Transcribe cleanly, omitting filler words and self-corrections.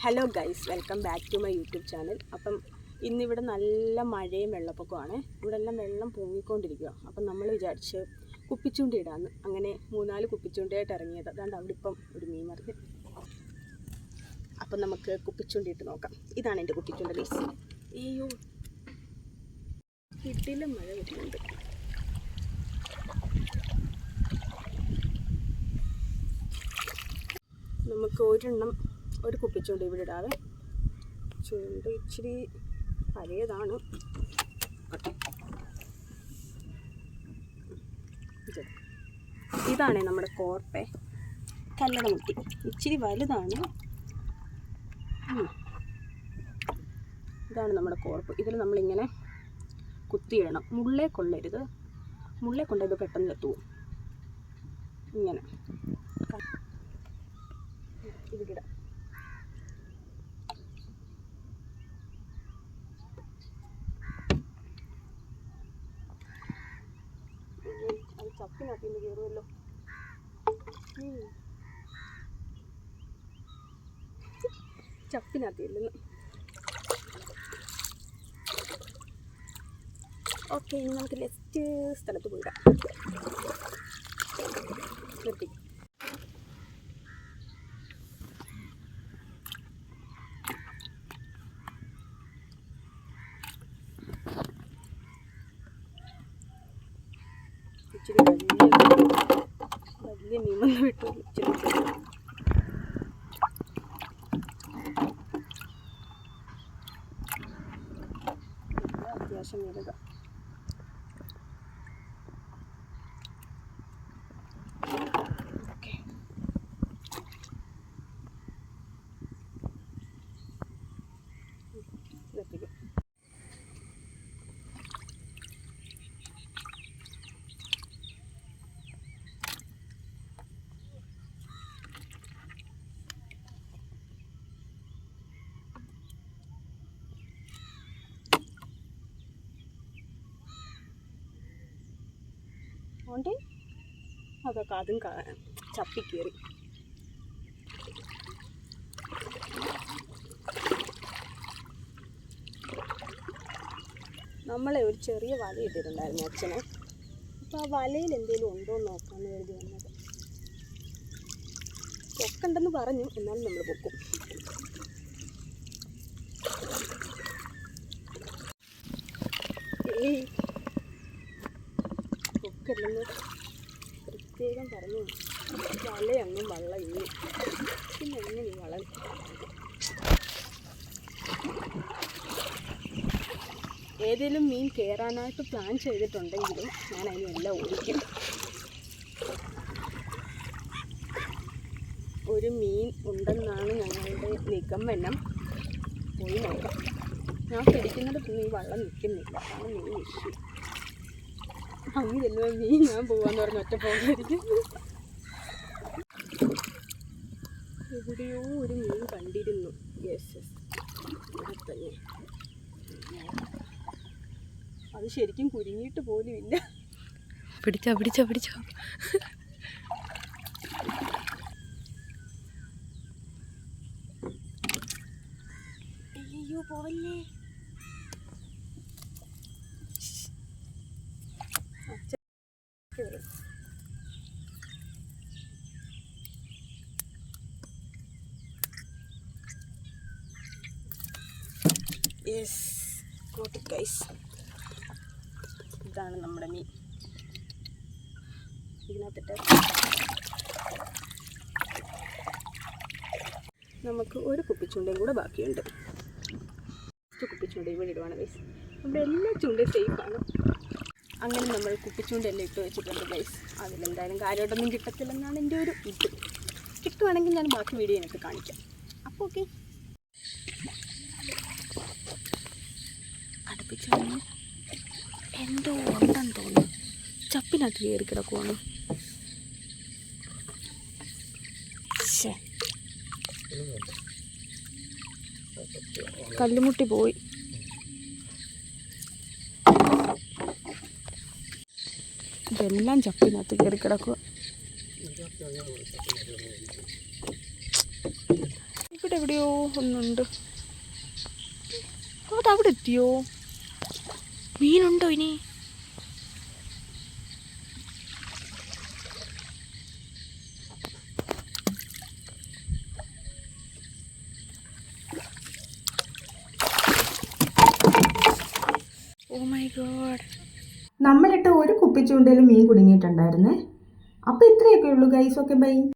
Hello guys, welcome back to my YouTube channel. അപ്പം ഇന്നിവിടെ നല്ല മഴയും വെള്ളപ്പൊക്കമാണ്. ഇവിടെ എല്ലാം വെള്ളം പൊങ്ങിക്കൊണ്ടിരിക്കുക. അപ്പം നമ്മൾ വിചാരിച്ച് കുപ്പിച്ചൂണ്ടി ഇടാമെന്ന്. അങ്ങനെ 3-4 കുപ്പിച്ചൂണ്ടിയായിട്ട് ഇറങ്ങിയത്. അതുകൊണ്ട് അവിടെ ഇപ്പം ഒരു മീൻ മറിഞ്ഞ്. അപ്പം നമുക്ക് കുപ്പിച്ചൂണ്ടി ഇട്ട് നോക്കാം. ഇതാണ് എൻ്റെ കുപ്പിച്ചൂണ്ട ഗൈസ്. അയ്യോ, കിട്ടിലും മഴ വരുന്നുണ്ട്. നമുക്ക് ഒരു കുപ്പിച്ചൂണ്ട് ഇവിടെ ഇടാതെ. ചൂണ്ട് ഇച്ചിരി പഴയതാണ്. ഇതാണ് നമ്മുടെ കോർപ്പെ, കല്ലട മുട്ടി. ഇച്ചിരി വലുതാണ്. ഇതാണ് നമ്മുടെ കോർപ്പ്. ഇതിൽ നമ്മളിങ്ങനെ കുത്തിയിടണം. മുള്ളേ കൊള്ളരുത്. മുള്ളേ കൊണ്ടത് പെട്ടെന്ന് എത്തും. ഇങ്ങനെ ഇവിടെ ഇടാം. അത് ചപ്പിനകത്ത് നിന്ന് കയറുമല്ലോ. ചപ്പിനകത്തില്ലെന്ന്. ഓക്കെ, ഇനി നമുക്ക് നെക്സ്റ്റ് സ്ഥലത്ത് പോയിടാം. നിർത്തി. ഇച്ചിരി വലിയ മീനൊന്നും വിട്ടു. ഇച്ചിരി അത്യാവശ്യം വലുത. ഓക്കെ, നിർത്തിക്കും. അതുകൊണ്ട് അതൊക്കെ അതും ചപ്പിക്കേറി. നമ്മളെ ഒരു ചെറിയ വല ഇട്ടിട്ടുണ്ടായിരുന്നു അച്ഛനെ. അപ്പോൾ ആ വലയിൽ എന്തെങ്കിലും ഉണ്ടോ എന്ന് നോക്കാമെന്ന് കരുതി വന്നത്. പൊക്കുണ്ടെന്ന് പറഞ്ഞു, എന്നാലും നമ്മൾ പൊക്കും. പൊക്കല്ലെന്ന് പ്രത്യേകം പറഞ്ഞു. വലയങ്ങും വള്ളം ഇനി പിന്നെ എങ്ങനെ വളം. ഏതെങ്കിലും മീൻ കയറാനായിട്ട് പ്ലാൻ ചെയ്തിട്ടുണ്ടെങ്കിലും ഞാൻ അതിനെല്ലാം ഓടിക്കും. ഒരു മീൻ ഉണ്ടെന്നാണ് ഞങ്ങളുടെ നിഗമനം. പോയി നോക്കാം. ഞാൻ പിടിക്കുന്നിടത്തൊന്നും ഈ വള്ളം നിൽക്കുന്നില്ല. അതാണ് മെയിൻ ഇഷ്യൂ. അങ്ങ് ചെല്ലുമ്പോൾ മീൻ ഞാൻ പോവാന്ന് പറഞ്ഞ ഒറ്റ പോകായിരിക്കും. എവിടെയോ ഒരു മീൻ കണ്ടിരുന്നു. യെസ്, തന്നെ. അത് ശരിക്കും കുരുങ്ങിയിട്ട് പോലും ഇല്ല. പിടിച്ചോ. അയ്യോ, പോവല്ലേ. Yes, got it guys. ഇതാണ് നമ്മുടെ മീൻ. ഇതിനകത്തിട്ട് നമുക്ക് ഒരു കുപ്പിച്ചൂണ്ടയും കൂടെ ബാക്കിയുണ്ട്. കുപ്പിച്ചൂണ്ട ഇവിടെ ഇടുവാണ് ഗൈസ്. നമ്മുടെ എല്ലാ ചൂണ്ടയും സേഫാണ്. അങ്ങനെ നമ്മൾ കുപ്പിച്ചൂണ്ടെല്ലാം ഇട്ട് വെച്ചിട്ടുണ്ട് ഗൈസ്. അതിലെന്തായാലും കാര്യമായിട്ടൊന്നും കിട്ടത്തില്ലെന്നാണ് എൻ്റെ ഒരു ഇത്. കിട്ടുവാണെങ്കിൽ ഞാൻ ബാക്കി വീഡിയോ എനിക്ക് കാണിക്കാം. അപ്പോൾ ഓക്കെ, അടുപ്പിച്ച് വന്ന് എന്തോ ഉണ്ടെന്ന് തോന്നുന്നു. ചപ്പിനകത്ത് കയറി കിടക്കുവാണ്. കല്ലുമുട്ടി പോയി. ഇതെല്ലാം ചപ്പിനകത്ത് കയറി കിടക്കുക. ഇവിടെ എവിടെയോ ഒന്നുണ്ട്. അതവിടെ എത്തിയോ? മീനുണ്ടോ ഇനി? Oh my God. നമ്മളിട്ട് ഒരു കുപ്പിച്ചൂണ്ടയിൽ മീൻ കുടുങ്ങിയിട്ടുണ്ടായിരുന്നേ. അപ്പോൾ ഇത്രയൊക്കെ ഉള്ളൂ ഗൈസ്. Okay bye.